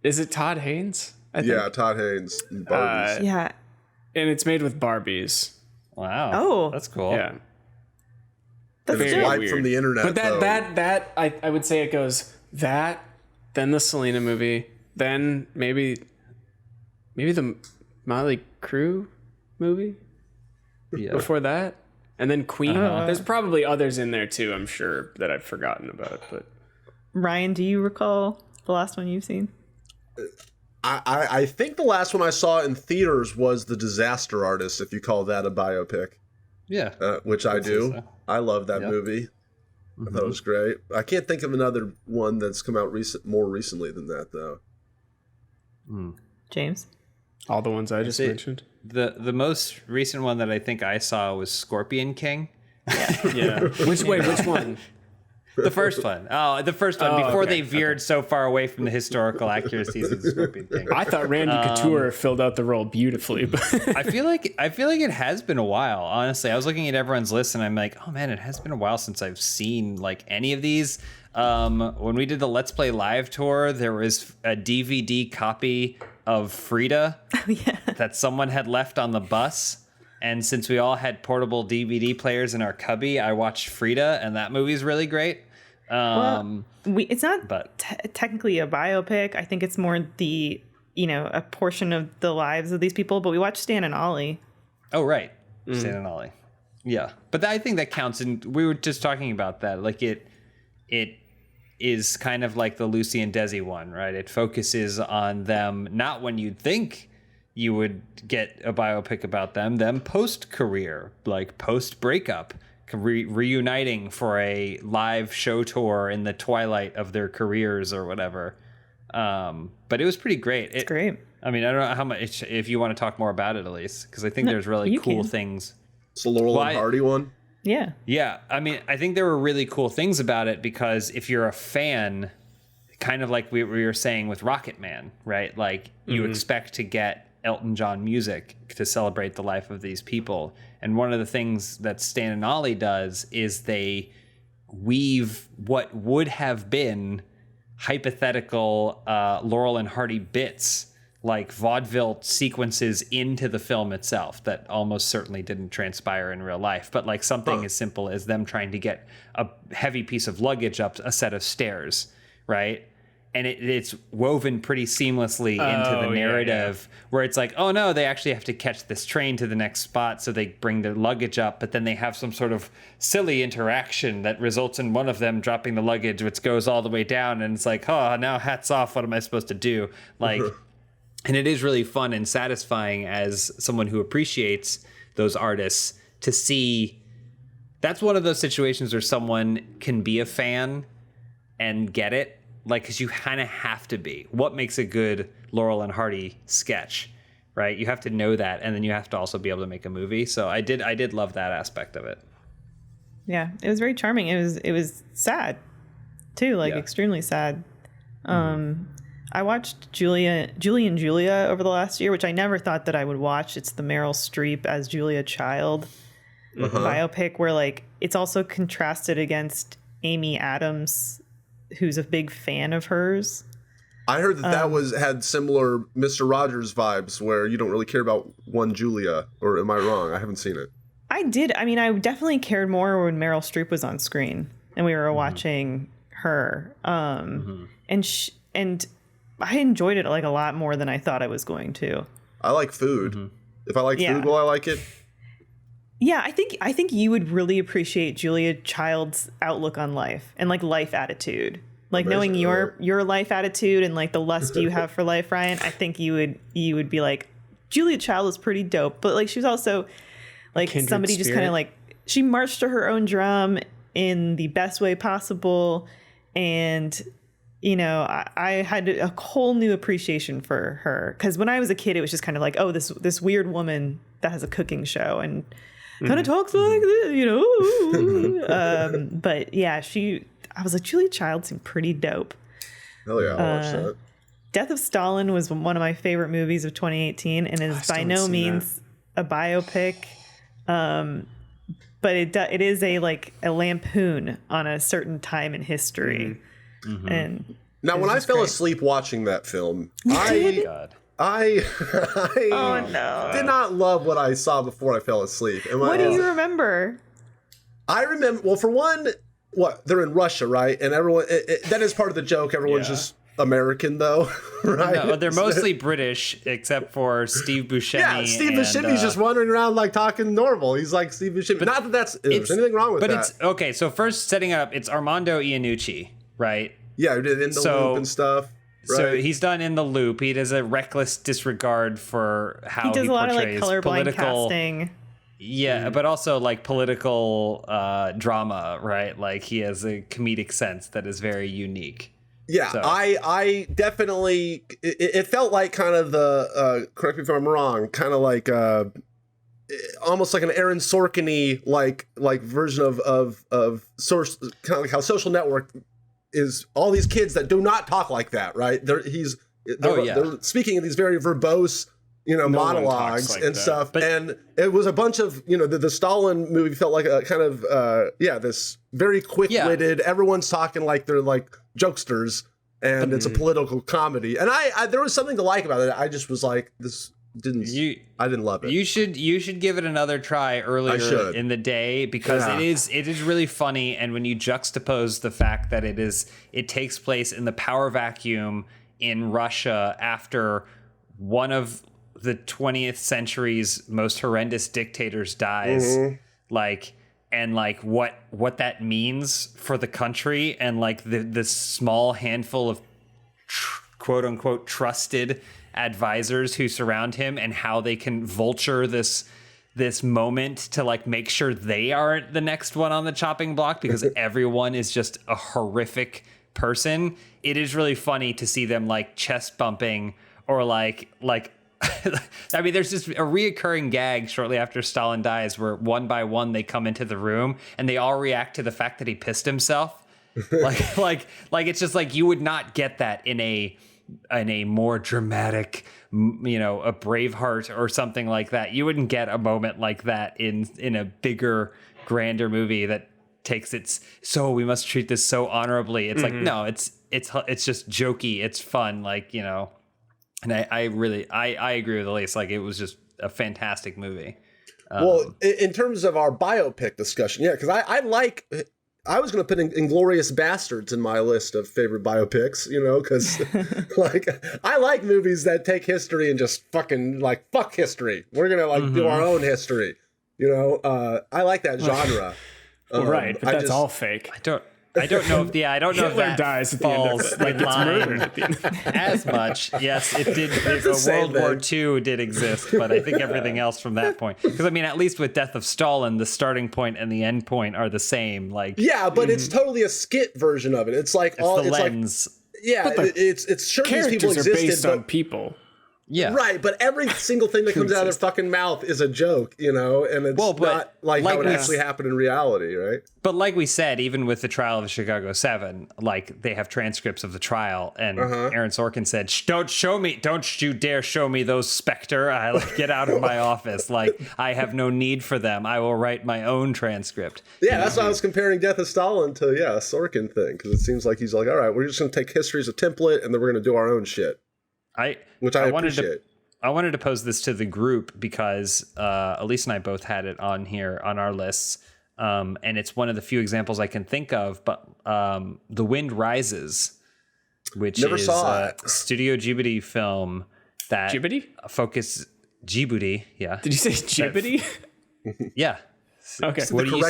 Is it Todd Haynes? I think. Yeah, Todd Haynes. And Barbies. Yeah. And it's made with Barbies. Wow. Oh. That's cool. Yeah. That's It's very wiped weird. from the internet. But though. that I would say it goes that, then the Selena movie, then maybe the Motley Crue movie before that, and then Queen. There's probably others in there too, I'm sure, that I've forgotten about. But Ryan, do you recall the last one you've seen? I think the last one I saw in theaters was The Disaster Artist, if you call that a biopic. Yeah. Which I do. So. I love that movie. I thought it was great. I can't think of another one that's come out more recently than that, though. James? all the ones I just mentioned. The most recent one that I think I saw was Scorpion King. Yeah. Which one? The first one. Oh, the first one before they veered so far away from the historical accuracies of the Scorpion King. I thought Randy Couture filled out the role beautifully, but I feel like it has been a while. Honestly, I was looking at everyone's list and I'm like, oh man, it has been a while since I've seen like any of these. When we did the Let's Play Live tour, there was a DVD copy of Frida that someone had left on the bus. And since we all had portable DVD players in our cubby, I watched Frida, and that movie's really great. It's not technically a biopic. I think it's more a portion of the lives of these people. But we watched Stan and Ollie. Oh, right. Stan and Ollie. Yeah. But I think that counts. And we were just talking about that. Like it is kind of like the Lucy and Desi one, right? It focuses on them, not when you'd think you would get a biopic about them post-career, like post-breakup, reuniting for a live show tour in the twilight of their careers or whatever. But it was pretty great. It's great. I mean, I don't know how much, if you want to talk more about it at least, because I think there's really cool things. It's the Laurel and Hardy one? Yeah. Yeah. I mean, I think there were really cool things about it because if you're a fan, kind of like we were saying with Rocket Man, right? Like you expect to get Elton John music to celebrate the life of these people. And one of the things that Stan and Ollie does is they weave what would have been hypothetical Laurel and Hardy bits, like vaudeville sequences, into the film itself that almost certainly didn't transpire in real life. But like something as simple as them trying to get a heavy piece of luggage up a set of stairs, right? And it's woven pretty seamlessly into the narrative where it's like, oh no, they actually have to catch this train to the next spot. So they bring their luggage up, but then they have some sort of silly interaction that results in one of them dropping the luggage, which goes all the way down. And it's like, oh, now hats off. What am I supposed to do? Like, And it is really fun and satisfying as someone who appreciates those artists to see. That's one of those situations where someone can be a fan and get it, like, because you kind of have to be. What makes a good Laurel and Hardy sketch, right? You have to know that, and then you have to also be able to make a movie. So I did love that aspect of it. Yeah, it was very charming. It was sad too, like extremely sad. I watched Julie and Julia over the last year, which I never thought that I would watch. It's the Meryl Streep as Julia Child biopic, where like it's also contrasted against Amy Adams, who's a big fan of hers. I heard that had similar Mr. Rogers vibes, where you don't really care about one Julia, or am I wrong? I haven't seen it. I did. I mean, I definitely cared more when Meryl Streep was on screen and we were watching her. And I enjoyed it like a lot more than I thought I was going to. I like food. If I like food, will I like it? Yeah, I think you would really appreciate Julia Child's outlook on life and like life attitude. Like knowing your life attitude and like the lust you have for life, Ryan, I think you would be like, Julia Child is pretty dope. But like she was also like kindred somebody spirit. Just kind of like, she marched to her own drum in the best way possible. And, you know, I had a whole new appreciation for her. Because when I was a kid, it was just kind of like, oh, this weird woman that has a cooking show and kind of talks like this, you know. But yeah, I was like, Julia Child seemed pretty dope. Hell yeah, I'll watch that. Death of Stalin was one of my favorite movies of 2018 and is by no means a biopic. But it is a lampoon on a certain time in history. And now when I fell asleep watching that film, I did not love what I saw before I fell asleep. What do you remember? I remember, well, for one, they're in Russia, right? And everyone, that is part of the joke. Everyone's just American, though, right? No, they're mostly British, except for Steve Buscemi. Yeah, Steve Buscemi's just wandering around like talking normal. He's like Steve Buscemi. But not that there's anything wrong with that. But it's okay. So first, setting up, it's Armando Iannucci, right? Yeah, who did In the Loop and stuff. Right? So he's done In the Loop. He does a reckless disregard for how he does a lot of like colorblind casting. Yeah, but also like political drama, right? Like he has a comedic sense that is very unique. Yeah, so. I definitely, it felt like kind of the, correct me if I'm wrong, kind of like almost like an Aaron Sorkin-y like version of source, kind of like how Social Network is all these kids that do not talk like that, right? They're speaking in these very verbose, monologues like and stuff. But, and it was a bunch of, the Stalin movie felt like a kind of, this very quick-witted, everyone's talking like they're like jokesters, and it's a political comedy. And I there was something to like about it. I just was like, I didn't love it. You should give it another try earlier in the day, because it is really funny. And when you juxtapose the fact that it takes place in the power vacuum in Russia after one of the 20th century's most horrendous dictators dies, what that means for the country, and like the small handful of quote unquote trusted advisors who surround him, and how they can vulture this moment to like make sure they aren't the next one on the chopping block, because everyone is just a horrific person. It is really funny to see them like chest bumping or like I mean, there's just a reoccurring gag shortly after Stalin dies where one by one they come into the room and they all react to the fact that he pissed himself. like it's just like you would not get that in a more dramatic, a Braveheart or something like that. You wouldn't get a moment like that in a bigger, grander movie that takes so we must treat this so honorably. It's like, no, it's just jokey. It's fun. And I agree with Elise. Like, it was just a fantastic movie. Well, in terms of our biopic discussion, because I was going to put Inglourious Bastards in my list of favorite biopics, because I like movies that take history and just fucking fuck history. We're going to do our own history. I like that genre. Right, but that's all fake. I don't know if Hitler that dies at the end of falls it. Like, in it's line murdered at the end. as much. Yes, it did. same World War II did exist, but I think everything else from that point. Because I mean, at least with Death of Stalin, the starting point and the end point are the same. Like, yeah, but it's totally a skit version of it. It's like it's the lens. It's sure these people Characters are existed, based on people. Yeah. Right, but every single thing that comes out of their fucking mouth is a joke, and it's not like how it actually happened in reality, right? But like we said, even with the trial of Chicago 7, like they have transcripts of the trial, and Aaron Sorkin said, don't you dare show me those, Spectre. Get out of my office. Like, I have no need for them. I will write my own transcript. Yeah, that's why I was comparing Death of Stalin to, a Sorkin thing, because it seems like he's like, all right, we're just going to take history as a template, and then we're going to do our own shit. Which I appreciate. I wanted to pose this to the group because Elise and I both had it on here on our lists. And it's one of the few examples I can think of, but The Wind Rises, which is a Studio Ghibli film that Djibouti, yeah. Did you say Djibouti? Yeah. Okay. What do you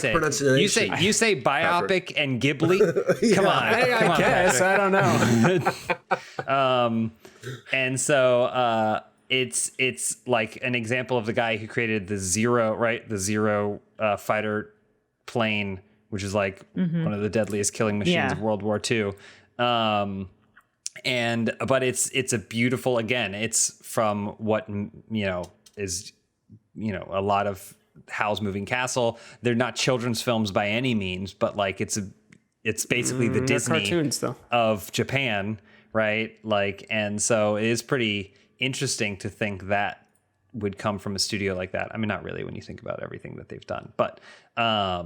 say? You say biopic and Ghibli? Come on. I guess. Patrick. I don't know. And so it's like an example of the guy who created the Zero, right? The Zero fighter plane, which is like one of the deadliest killing machines of World War II. But it's a beautiful, again, it's from what, is, a lot of Howl's Moving Castle. They're not children's films by any means, but like it's basically the Disney cartoons, though, of Japan, right? Like, and so it is pretty interesting to think that would come from a studio like that. I mean, not really when you think about everything that they've done, but I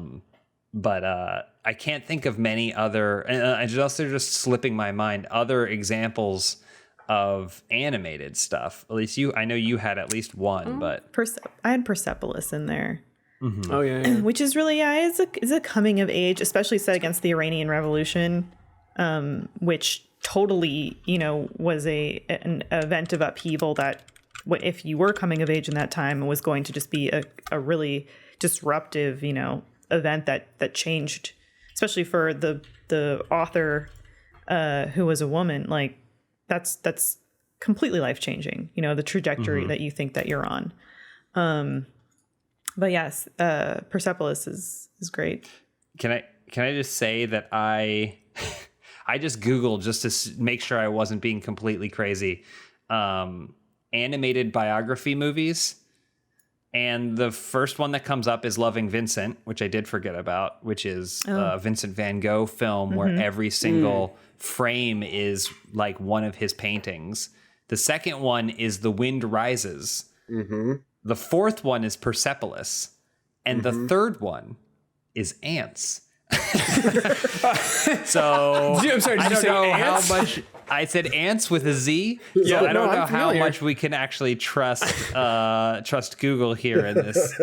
can't think of many other, and they're just slipping my mind, other examples of animated stuff. At least I know you had at least one, but I had Persepolis in there. Mm-hmm. Oh yeah. Which is really, is a coming of age, especially set against the Iranian Revolution, which totally, was an event of upheaval that, if you were coming of age in that time, was going to just be a really disruptive, event that changed, especially for the author, who was a woman. Like, that's completely life-changing, the trajectory that you think that you're on. But yes, Persepolis is great. Can I just say that I just Googled just to make sure I wasn't being completely crazy, animated biography movies. And the first one that comes up is Loving Vincent, which I did forget about, which is a Vincent van Gogh film where every single frame is like one of his paintings. The second one is The Wind Rises. Mm-hmm. The fourth one is Persepolis. And the third one is Ants. So I'm sorry, did you say ants? How much I said ants with a Z. Yeah, so I don't know I'm how familiar. much we can actually trust Google here in this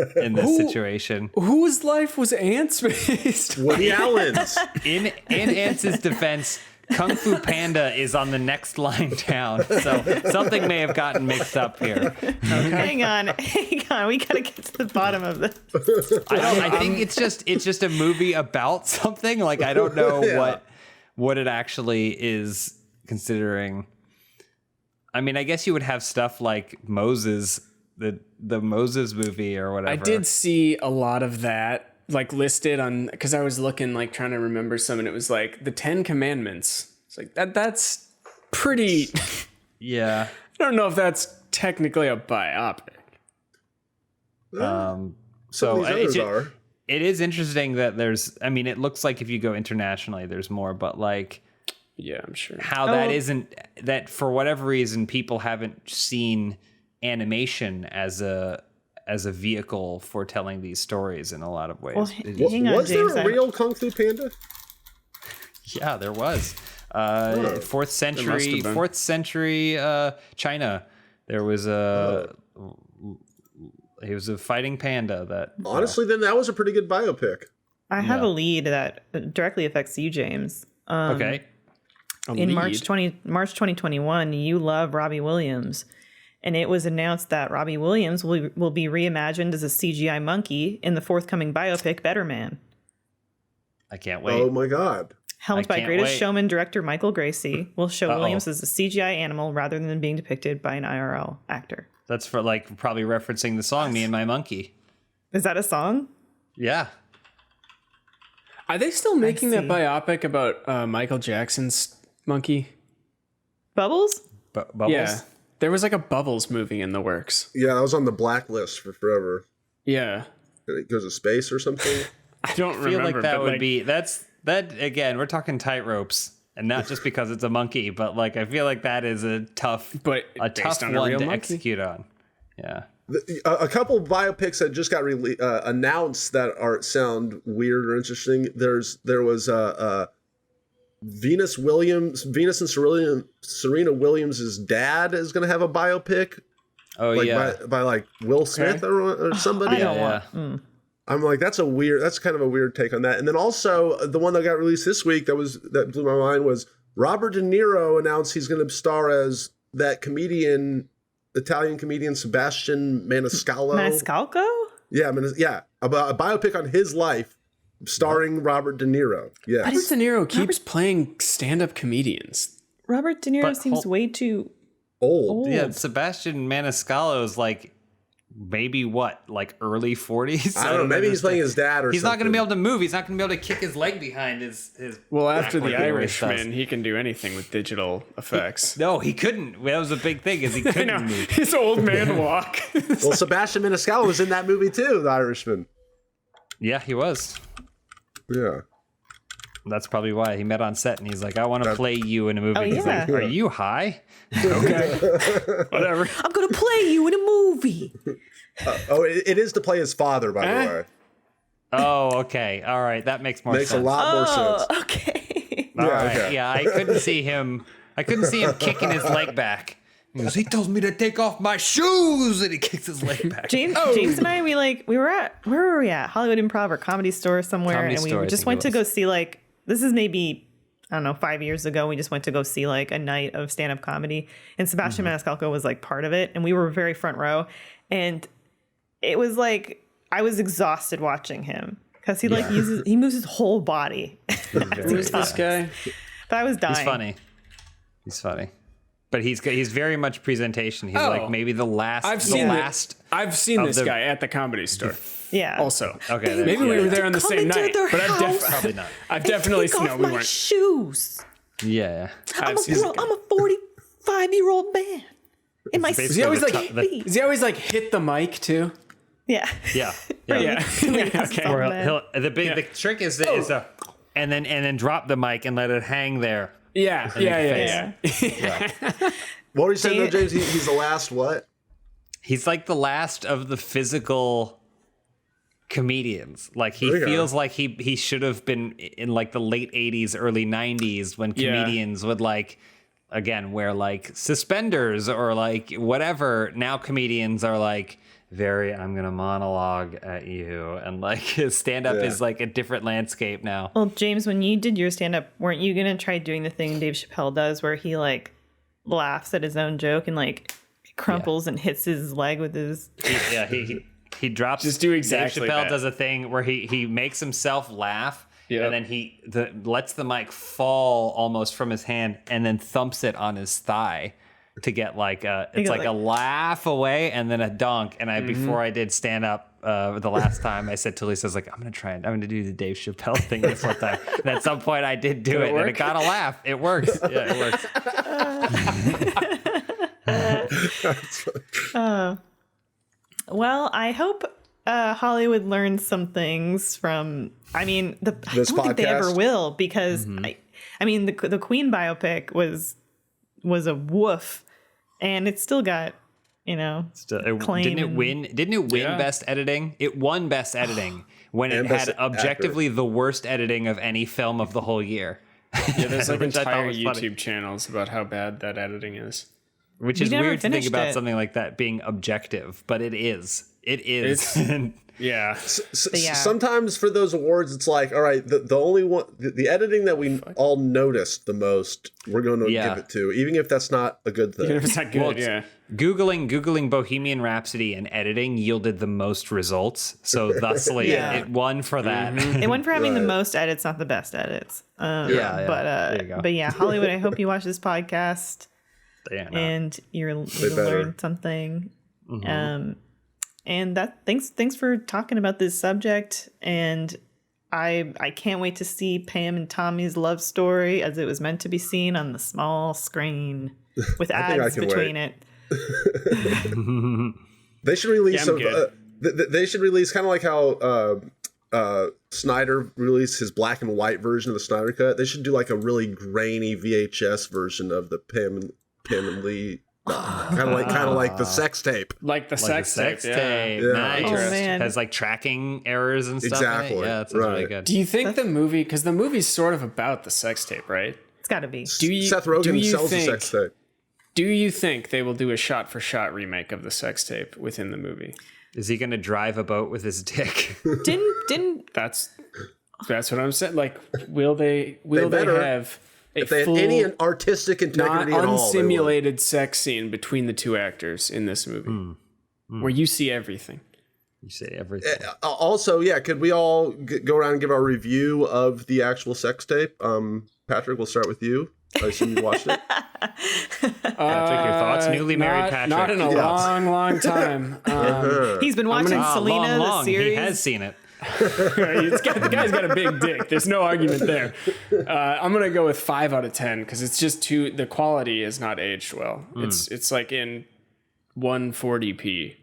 situation. Whose life was ants based? Woody Allen's. In Ants' defense, Kung Fu Panda is on the next line down, so something may have gotten mixed up here. Hang on, we gotta get to the bottom of this. I think it's just a movie about something. Like, I don't know what it actually is considering. I mean, I guess you would have stuff like Moses, the Moses movie or whatever. I did see a lot of that, like, listed on, because I was looking, like, trying to remember some, and it was like the 10 Commandments. It's like that's pretty. Yeah. I don't know if that's technically a biopic. So it is interesting that there's, I mean, it looks like if you go internationally, there's more, but like, yeah, I'm sure how that isn't, that for whatever reason, people haven't seen animation as a vehicle for telling these stories in a lot of ways. Well, hang on, was James, there a real Kung Fu Panda? Yeah, there was. 4th century China. There was he was a fighting panda that. Honestly, then that was a pretty good biopic. I have a lead that directly affects you, James. Okay. In March 2021, you love Robbie Williams. And it was announced that Robbie Williams will be reimagined as a CGI monkey in the forthcoming biopic Better Man. I can't wait. Oh my God. Helmed by can't Greatest wait. Showman director Michael Gracie, will show Williams as a CGI animal rather than being depicted by an IRL actor. That's for like probably referencing the song "Me and My Monkey." Is that a song? Yeah. Are they still making that biopic about Michael Jackson's monkey? Bubbles? Bubbles? Yeah. There was like a Bubbles movie in the works. Yeah, that was on the blacklist for forever. Yeah. It goes to space or something. I don't I feel remember. like that but would be that again. We're talking tightropes, and not just because it's a monkey, but like I feel like that is a tough But one based on a to real monkey? execute on. Yeah. A couple biopics that just got announced that sound weird or interesting. There was Venus and Serena Williams' dad is going to have a biopic. Oh yeah. by like Will Smith or somebody. I'm like, that's kind of a weird take on that. And then also the one that got released this week that blew my mind was Robert De Niro announced he's going to star as that Italian comedian Sebastian Maniscalco. Maniscalco? Yeah, about a biopic on his life, starring Robert De Niro. Yeah, Robert De Niro keeps playing stand-up comedians. Robert De Niro seems way too old. Yeah, Sebastian Maniscalco is like maybe early 40s. I don't know. Maybe he's playing his dad or he's something. not going to be able to move. He's not going to be able to kick his leg behind his. Well, after back The like he always Irishman, does. he can do anything with digital effects. No, he couldn't. That was a big thing. Is he couldn't move. His old man walk. Well, Sebastian Maniscalco was in that movie too, The Irishman. Yeah, he was. Yeah. That's probably why he met on set, and he's like, "I want to play you in a movie." Oh, He's like, yeah. "Are you high?" Okay. Whatever. I'm gonna play you in a movie. It is to play his father, by the way. Oh, okay. All right, that makes more Makes sense. a lot more sense. Okay. All right. okay. Yeah, I couldn't see him kicking his leg back. He goes, he tells me to take off my shoes, and he kicks his leg back. James and I, we were at, where were we at? Hollywood Improv or Comedy Store somewhere, Comedy and we Store, I just think went it to go was. see this is maybe, I don't know, 5 years ago. We just went to go see a night of stand-up comedy, and Sebastian Maniscalco was part of it, and we were very front row, and it was I was exhausted watching him because he he moves his whole body. Who's this guy? But I was dying. He's funny. But he's very much presentation. He's like maybe the last. I've seen this guy at the Comedy Store. Yeah. Also, Okay, maybe we were there on the Come same into night, their but house probably not. I've definitely take no, off we my weren't. shoes. Yeah. I'm a 45-year-old man. In my Basically Is he always feet. Does he always hit the mic too? Yeah. Yeah. Yeah. Okay. Or the trick is and then drop the mic and let it hang there. Yeah. What were you saying, though, James? He's the last what? He's like the last of the physical comedians. Like he feels like he should have been in the late 80s, early 90s when comedians would again wear suspenders or whatever. Now comedians are I'm gonna monologue at you, and his stand-up is a different landscape now. Well, James, when you did your stand-up, weren't you gonna try doing the thing Dave Chappelle does where he laughs at his own joke and crumples and hits his leg with his He drops. Just do exactly Dave Chappelle that. does a thing where he makes himself laugh, Yep. and then he lets the mic fall almost from his hand, and then thumps it on his thigh to get a laugh away and then a dunk. And before I did stand up the last time, I said to Lisa, I was like, I'm gonna do the Dave Chappelle thing this one time. And at some point I did do it, and it got a laugh. It works. Yeah, it works. Well, I hope Hollywood learns some things from. I don't think they ever will, because the Queen biopic was a woof, and it still got acclaim. Didn't it win Best Editing? It won Best Editing when it Best had objectively the worst editing of any film of the whole year. Yeah, there's Which I thought entire was YouTube funny. channels about how bad that editing is. Which We is never weird to think finished about it. something like that being objective, but it is. It is. Yeah. Sometimes for those awards, it's like, all right, the only one, the editing that we all noticed the most, we're going to give it to, even if that's not a good thing. Even if it's not good, yeah. Googling Bohemian Rhapsody and editing yielded the most results, so thusly it won for that. It won for having the most edits, not the best edits. There you go. But yeah, Hollywood, I hope you watch this podcast and you'll learn something. And thanks for talking about this subject. And I can't wait to see Pam and Tommy's love story as it was meant to be seen on the small screen with ads between it. They should release they should release kind of like how Snyder released his black and white version of the Snyder Cut. They should do like a really grainy VHS version of the Pam and Lee, kind of like the sex tape. Like the sex tape. Yeah. Nice. Oh, man. Has like tracking errors and stuff. Exactly. In it. Yeah, that's really good. Do you think the movie, because the movie's sort of about the sex tape, right? It's got to be. Seth Rogen sells the sex tape. Do you think they will do a shot-for-shot remake of the sex tape within the movie? Is he going to drive a boat with his dick? Didn't That's what I'm saying. Like, will they have if they had any artistic integrity at all, unsimulated sex scene between the two actors in this movie, where you see everything? You see everything. Also, could we all go around and give our review of the actual sex tape? Patrick, we'll start with you. I assume you watched it. Patrick, your thoughts? Newly married Patrick. Not in a long time. he's been watching Selena, the series. He has seen it. The guy's got a big dick. There's no argument there. I'm gonna go with 5 out of 10 because it's just the quality is not aged well. It's like in 140p.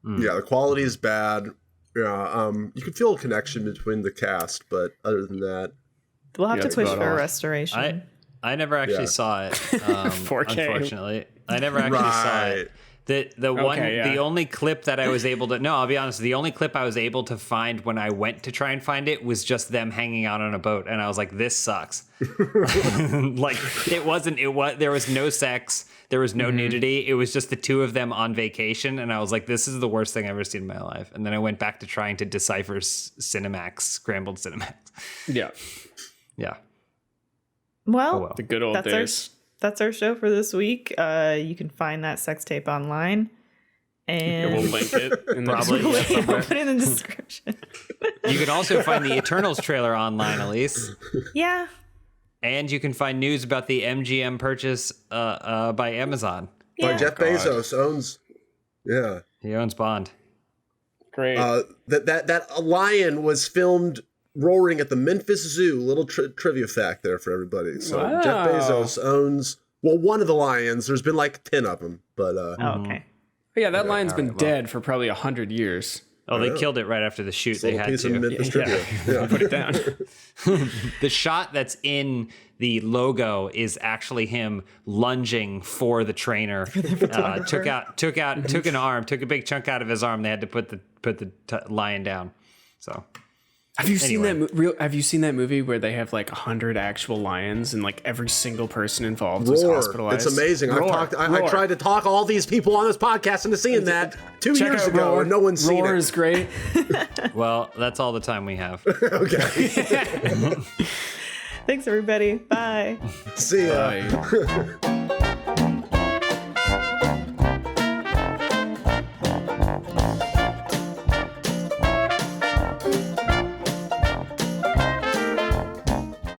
Yeah, the quality is bad. Yeah, you can feel a connection between the cast, but other than that, we'll have to push for a restoration. I never actually saw it. 4K. Unfortunately, I never actually saw it. The only clip that I was able to I'll be honest, the only clip I was able to find when I went to try and find it was just them hanging out on a boat, and I was like, this sucks. Like there was no sex, there was no nudity, it was just the two of them on vacation, and I was like, this is the worst thing I've ever seen in my life. And then I went back to trying to decipher scrambled Cinemax. Yeah. Well, the good old days. That's our show for this week. You can find that sex tape online. And we'll link it in the we'll put it in the description. You can also find the Eternals trailer online, Elise. Yeah. And you can find news about the MGM purchase by Amazon. By Jeff Bezos owns. Yeah. He owns Bond. Great. That lion was filmed roaring at the Memphis Zoo. Little trivia fact there for everybody. So Jeff Bezos owns one of the lions. There's been like 10 of them, but okay. Yeah, that lion's been dead for probably 100 years. Oh, they killed it right after the shoot. They had piece to of Memphis trivia. Yeah. Put it down. The shot that's in the logo is actually him lunging for the trainer. Took a big chunk out of his arm. They had to put the lion down. So. Have you seen that movie where they have like 100 actual lions and like every single person involved was hospitalized? It's amazing. I tried to talk all these people on this podcast into seeing that 2 years ago, and no one's seen it. Roar is great. Well, that's all the time we have. Okay. Thanks, everybody. Bye. See ya. Bye.